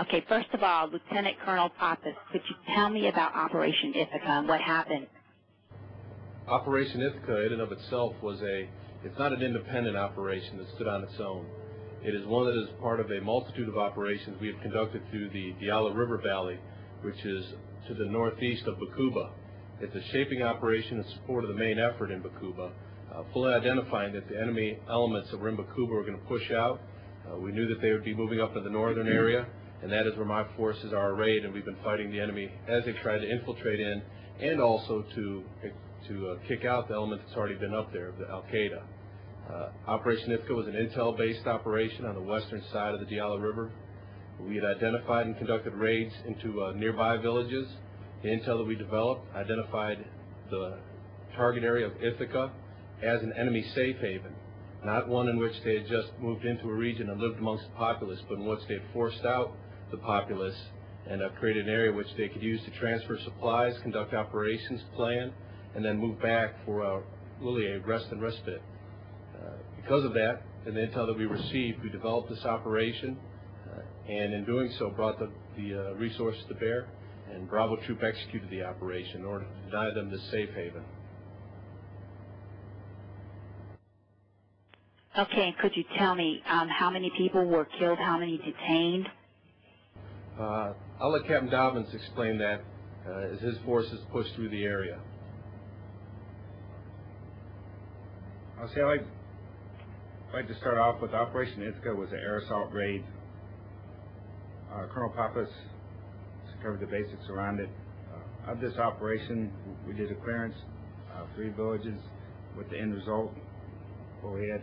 Okay, first of all, Lieutenant Colonel Poppas, could you tell me about Operation Ithaca and what happened? Operation Ithaca in and of itself it's not an independent operation that stood on its own. It is one that is part of a multitude of operations we have conducted through the Diyala River Valley, which is to the northeast of Bakuba. It's a shaping operation in support of the main effort in Bakuba, fully identifying that the enemy elements that were in Bakuba were going to push out. We knew that they would be moving up to the northern area, and that is where my forces are arrayed, and we've been fighting the enemy as they tried to infiltrate in, and also to kick out the element that's already been up there, the Al-Qaeda. Operation Ithaca was an intel-based operation on the western side of the Diyala River. We had identified and conducted raids into nearby villages. The intel that we developed identified the target area of Ithaca as an enemy safe haven, not one in which they had just moved into a region and lived amongst the populace, but in which they had forced out the populace and created an area which they could use to transfer supplies, conduct operations, plan, and then move back for really a rest and respite. Because of that, and the intel that we received, we developed this operation, and in doing so brought the resources to bear, and Bravo Troop executed the operation in order to deny them this safe haven. Okay, and could you tell me how many people were killed, how many detained? I'll let Captain Dobbins explain that as his forces pushed through the area. I'll say I'd like to start off with Operation Ithaca was an air assault raid. Colonel Poppas covered the basics around it. Of this operation, we did a clearance, 3 villages, with the end result where we had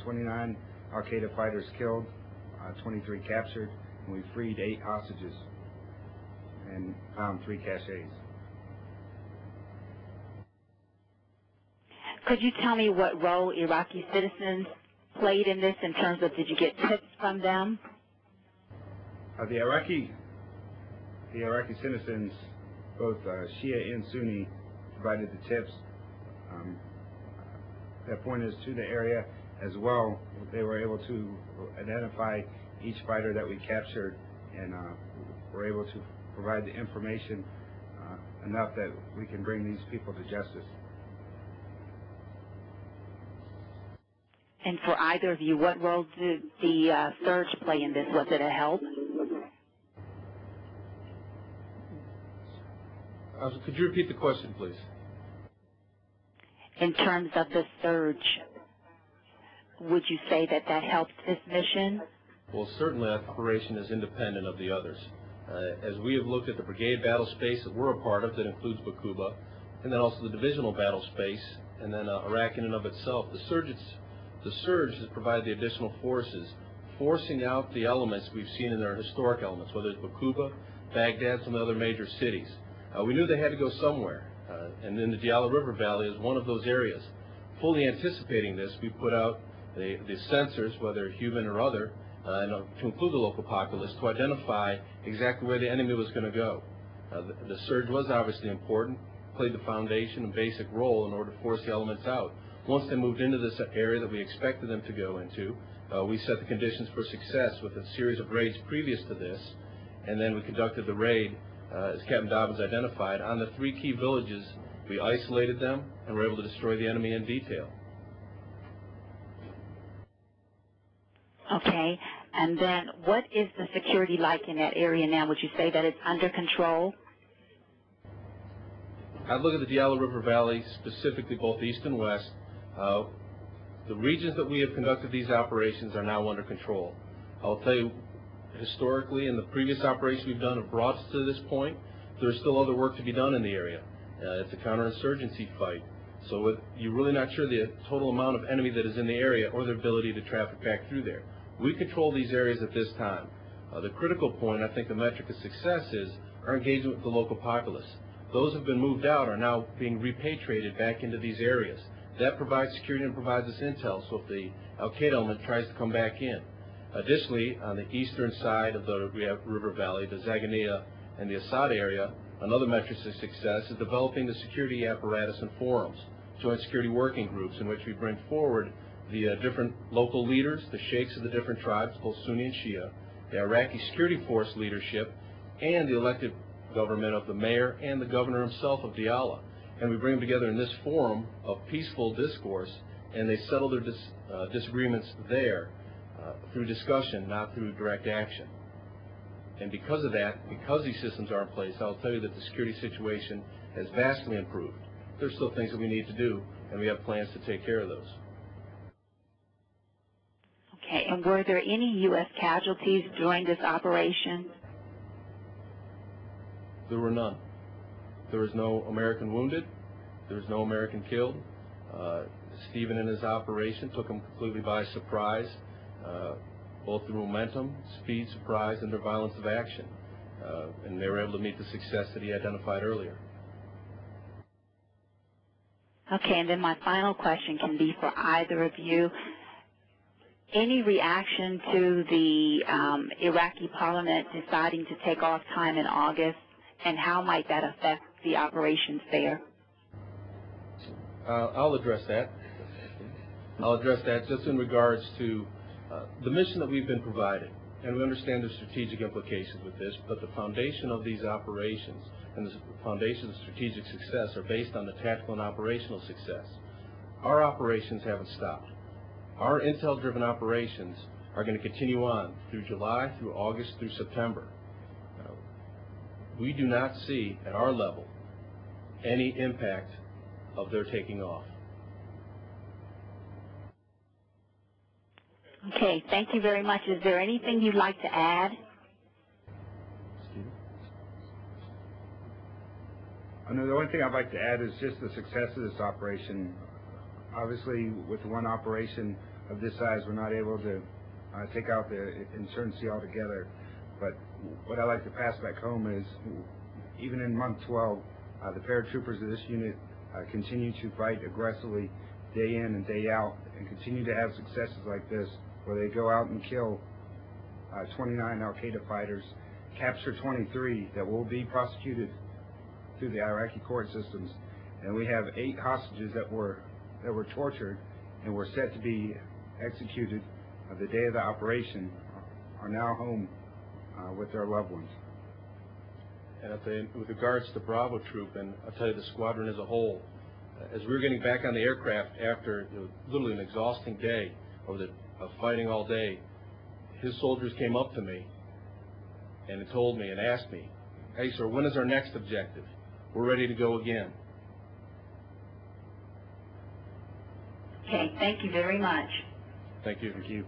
29 Al-Qaeda fighters killed, 23 captured, and we freed 8 hostages and found 3 caches. Could you tell me what role Iraqi citizens played in this in terms of, did you get tips from them? The Iraqi citizens, both Shia and Sunni, provided the tips that pointed us to the area as well. They were able to identify each fighter that we captured, and were able to provide the information enough that we can bring these people to justice. And for either of you, what role did the surge play in this? Was it a help? Could you repeat the question, please? In terms of the surge, would you say that that helped this mission? Well, certainly that operation is independent of the others. As we have looked at the brigade battle space that we're a part of, that includes Bakuba, and then also the divisional battle space, and then Iraq in and of itself, the surge has provided the additional forces, forcing out the elements we've seen in their historic elements, whether it's Bakuba, Baghdad, some of the other major cities. We knew they had to go somewhere, and then the Diyala River Valley is one of those areas. Fully anticipating this, we put out the sensors, whether human or other, and to include the local populace, to identify exactly where the enemy was going to go. The surge was obviously important, played the foundation and basic role in order to force the elements out. Once they moved into this area that we expected them to go into, we set the conditions for success with a series of raids previous to this, and then we conducted the raid, as Captain Dobbins identified, on the 3 key villages. We isolated them and were able to destroy the enemy in detail. Okay, and then what is the security like in that area now? Would you say that it's under control? I'd look at the Diyala River Valley, specifically both east and west. The regions that we have conducted these operations are now under control. I'll tell you, historically, in the previous operations we've done have brought us to this point. There's still other work to be done in the area. It's a counterinsurgency fight. So you're really not sure the total amount of enemy that is in the area or their ability to traffic back through there. We control these areas at this time. The critical point, I think the metric of success, is our engagement with the local populace. Those who have been moved out are now being repatriated back into these areas. That provides security and provides us intel, so if the Al-Qaeda element tries to come back in. Additionally, on the eastern side of the river valley, the Zaganiya and the Assad area, another metric of success is developing the security apparatus and forums, joint security working groups, in which we bring forward the different local leaders, the sheikhs of the different tribes, both Sunni and Shia, the Iraqi security force leadership, and the elected government of the mayor and the governor himself of Diyala. And we bring them together in this forum of peaceful discourse, and they settle their disagreements there through discussion, not through direct action. And because of that, because these systems are in place, I'll tell you that the security situation has vastly improved. There's still things that we need to do, and we have plans to take care of those. Okay, and were there any U.S. casualties during this operation? There were none. There was no American wounded. There was no American killed. Stephen and his operation took them completely by surprise, both through momentum, speed, surprise, and their violence of action. And they were able to meet the success that he identified earlier. Okay, and then my final question can be for either of you. Any reaction to the Iraqi parliament deciding to take off time in August, and how might that affect the operations there? I'll address that. I'll address that just in regards to the mission that we've been provided. And we understand the strategic implications with this, but the foundation of these operations and the foundation of strategic success are based on the tactical and operational success. Our operations haven't stopped. Our intel-driven operations are going to continue on through July, through August, through September. We do not see, at our level, any impact of their taking off. Okay, thank you very much. Is there anything you'd like to add? The only thing I'd like to add is just the success of this operation. Obviously, with one operation of this size, we're not able to take out the insurgency altogether. But what I like to pass back home is, even in month 12, the paratroopers of this unit continue to fight aggressively day in and day out, and continue to have successes like this, where they go out and kill 29 Al-Qaeda fighters, capture 23 that will be prosecuted through the Iraqi court systems, and we have 8 hostages that were tortured and were set to be executed the day of the operation, are now home with their loved ones. And I'll tell you, with regards to Bravo Troop, and I'll tell you the squadron as a whole, as we were getting back on the aircraft after literally an exhausting day of fighting all day, his soldiers came up to me and told me and asked me, "Hey, sir, when is our next objective? We're ready to go again." Okay, thank you very much. Thank you. Thank you.